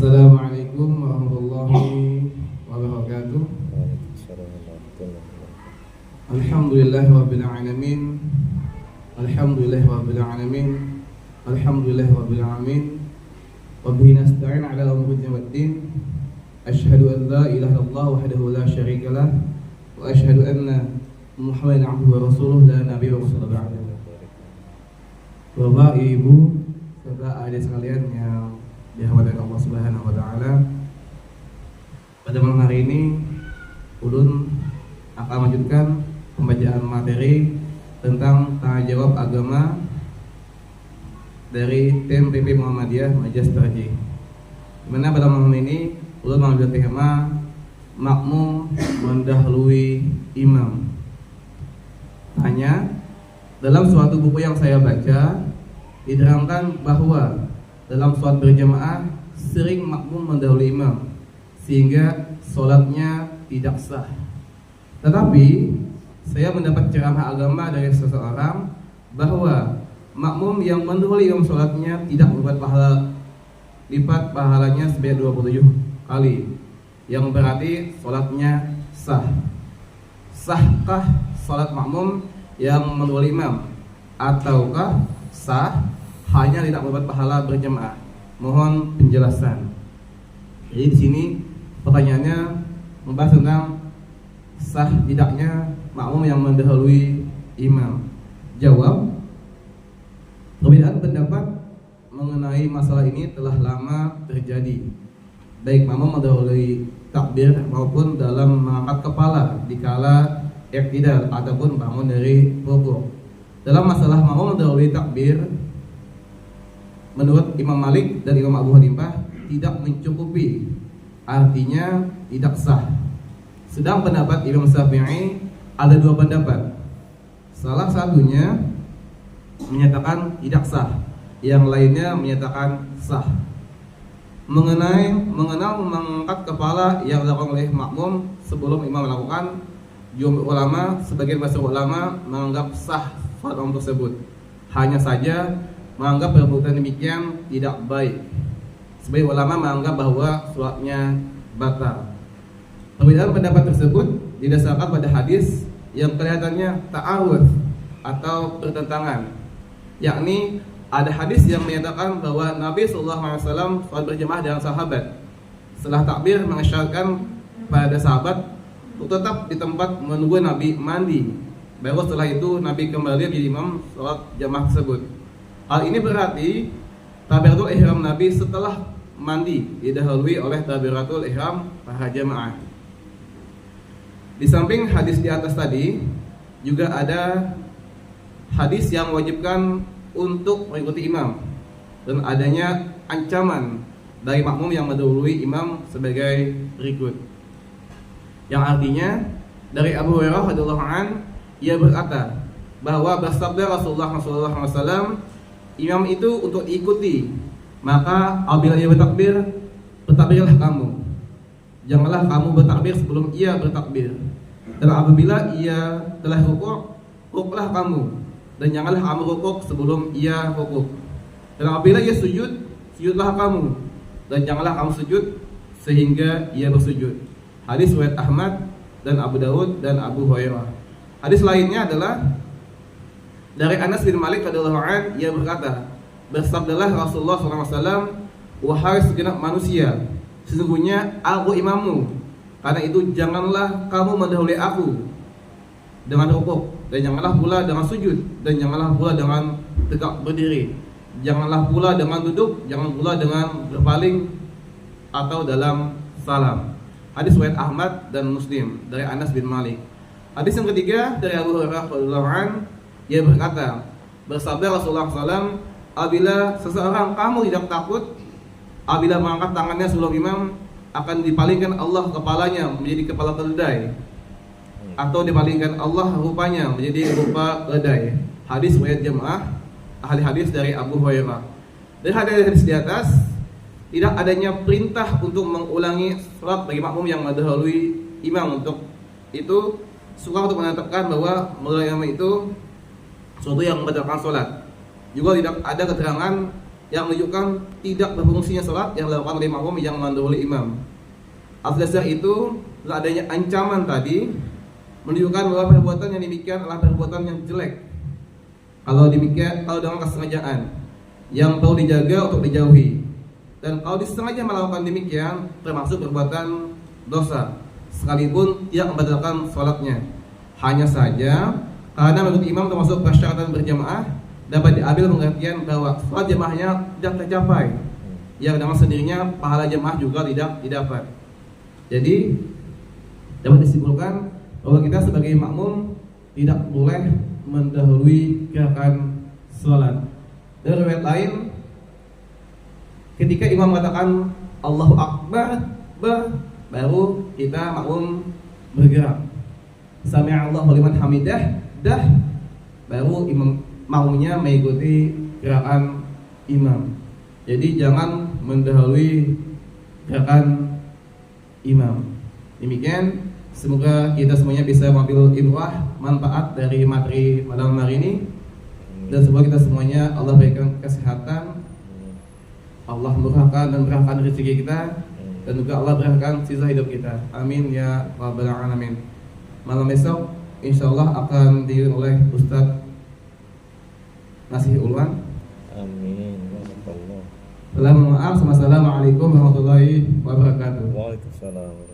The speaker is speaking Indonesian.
Assalamualaikum warahmatullahi wabarakatuh. Alhamdulillahirabbil alamin. Alhamdulillahirabbil alamin. Alhamdulillahirabbil alamin. Wa bihi nasta'in 'ala umuri dunya waddin. Asyhadu an la ilaha illallah wahdahu la syarika lah wa asyhadu anna Muhammadan 'abduhu wa rasuluhu la nabiyya rasulullah ba'dahu. Bapak, Ibu, serta adik sekalian yang dirahmati Allah Subhanahu wa taala. Pada malam hari ini ulun akan melanjutkan pembacaan materi tentang tanya jawab agama dari tim PP Muhammadiyah Majas Tarjih. Dimana pada malam ini ulun mengambil tema makmum mendahului imam. Tanya, dalam suatu buku yang saya baca diterangkan bahwa dalam sholat berjamaah sering makmum mendahului imam sehingga sholatnya tidak sah. Tetapi saya mendapat ceramah agama dari seseorang bahwa makmum yang mendahului imam sholatnya tidak mendapat pahala lipat pahalanya sebanyak 27 kali, yang berarti sholatnya sah. Sahkah sholat makmum yang mendahului imam ataukah sah hanya tidak mendapat pahala berjamaah? Mohon penjelasan. Jadi di sini pertanyaannya membahas tentang sah tidaknya makmum yang mendahului imam. Jawab, perbedaan pendapat mengenai masalah ini telah lama terjadi, baik makmum mendahului takbir maupun dalam mengangkat kepala dikala iktidal ataupun bangun dari rukuk. Dalam masalah makmum mendahului takbir, menurut Imam Malik dan Imam Abu Hanifah tidak mencukupi, artinya tidak sah. Sedang pendapat Imam Syafi'i ada dua pendapat. Salah satunya menyatakan tidak sah, yang lainnya menyatakan sah. Mengenal mengangkat kepala yang dilakukan oleh makmum sebelum imam melakukan, jumhur ulama, sebagian besar ulama menganggap sah sholat makmum tersebut. Hanya saja menganggap perbuatan demikian tidak baik. Sebagian ulama menganggap bahwa sholatnya batal. Perbedaan pendapat tersebut didasarkan pada hadis yang kelihatannya ta'arud atau bertentangan, yakni ada hadis yang menyatakan bahwa Nabi SAW sholat berjamaah dengan sahabat. Setelah takbir mengisyaratkan pada sahabat untuk tetap di tempat menunggu Nabi mandi. Baru setelah itu Nabi kembali menjadi imam sholat jamaah tersebut. Hal ini berarti takbiratul ihram Nabi setelah mandi didahului oleh takbiratul ihram para jamaah. Di samping hadis di atas tadi, juga ada hadis yang mewajibkan untuk mengikuti imam dan adanya ancaman dari makmum yang mendahului imam sebagai berikut. Yang artinya dari Abu Hurairah radhiyallahu anhu, ia berkata bahwa bersabda Rasulullah SAW, imam itu untuk diikuti, maka apabila ia bertakbir, bertakbirlah kamu. Janganlah kamu bertakbir sebelum ia bertakbir. Dan apabila ia telah rukuk, rukuklah kamu. Dan janganlah kamu rukuk sebelum ia rukuk. Dan apabila ia sujud, sujudlah kamu. Dan janganlah kamu sujud sehingga ia bersujud. Hadis riwayat Ahmad dan Abu Daud dan Abu Hurairah. Hadis lainnya adalah dari Anas bin Malik radhiyallahu anhu, ia berkata, bersabdalah Rasulullah SAW, wahai segenap manusia, sesungguhnya aku imammu, karena itu janganlah kamu mendahului aku dengan rukuk, dan janganlah pula dengan sujud, dan janganlah pula dengan tegak berdiri, janganlah pula dengan duduk, jangan pula dengan berpaling atau dalam salam. Hadis riwayat Ahmad dan Muslim dari Anas bin Malik. Hadis yang ketiga dari Abu Hurairah radhiyallahu anhu, ia berkata, bersabda Rasulullah SAW, apabila seseorang kamu tidak takut, apabila mengangkat tangannya sebelum imam, akan dipalingkan Allah kepalanya menjadi kepala keledai, atau dipalingkan Allah rupanya menjadi rupa keledai. Hadis riwayat jamaah ahli hadis dari Abu Hurairah. Dari hadis di atas, tidak adanya perintah untuk mengulangi sholat bagi makmum yang mendahului imam. Untuk itu suka untuk menetapkan bahwa mendahului imam itu suatu yang membatalkan sholat. Juga tidak ada keterangan yang menunjukkan tidak berfungsinya salat yang dilakukan oleh makmum yang mendahului imam. Atas dasar itu, adanya ancaman tadi menunjukkan bahwa perbuatan yang demikian adalah perbuatan yang jelek. Kalau demikian, kalau dengan kesengajaan yang perlu dijaga untuk dijauhi. Dan kalau disengaja melakukan demikian termasuk perbuatan dosa, sekalipun tidak membatalkan salatnya. Hanya saja karena menurut imam termasuk persyaratan berjamaah, dapat diambil pengertian bahwa salat jamaahnya tidak tercapai, yang dengan sendirinya pahala jamaah juga tidak didapat. Jadi dapat disimpulkan bahwa kita sebagai makmum tidak boleh mendahului gerakan salat. Dan riwayat lain, ketika imam mengatakan Allahu Akbar, baru kita makmum bergerak. Sami'allahu liman hamidah, baru imam makmumnya mengikuti gerakan imam. Jadi jangan mendahului gerakan imam. Demikian, semoga kita semuanya bisa mengambil ibrah manfaat dari materi malam hari ini. Dan semoga kita semuanya Allah berikan kesehatan, Allah murahkan dan berkahkan rezeki kita, dan juga Allah berkahkan sisa hidup kita. Amin ya rabbal alamin. Malam besok insyaallah akan diiringi oleh Ustaz Nasih Ulwan. Amin. Assalamualaikum warahmatullahi wabarakatuh. Waalaikumsalam.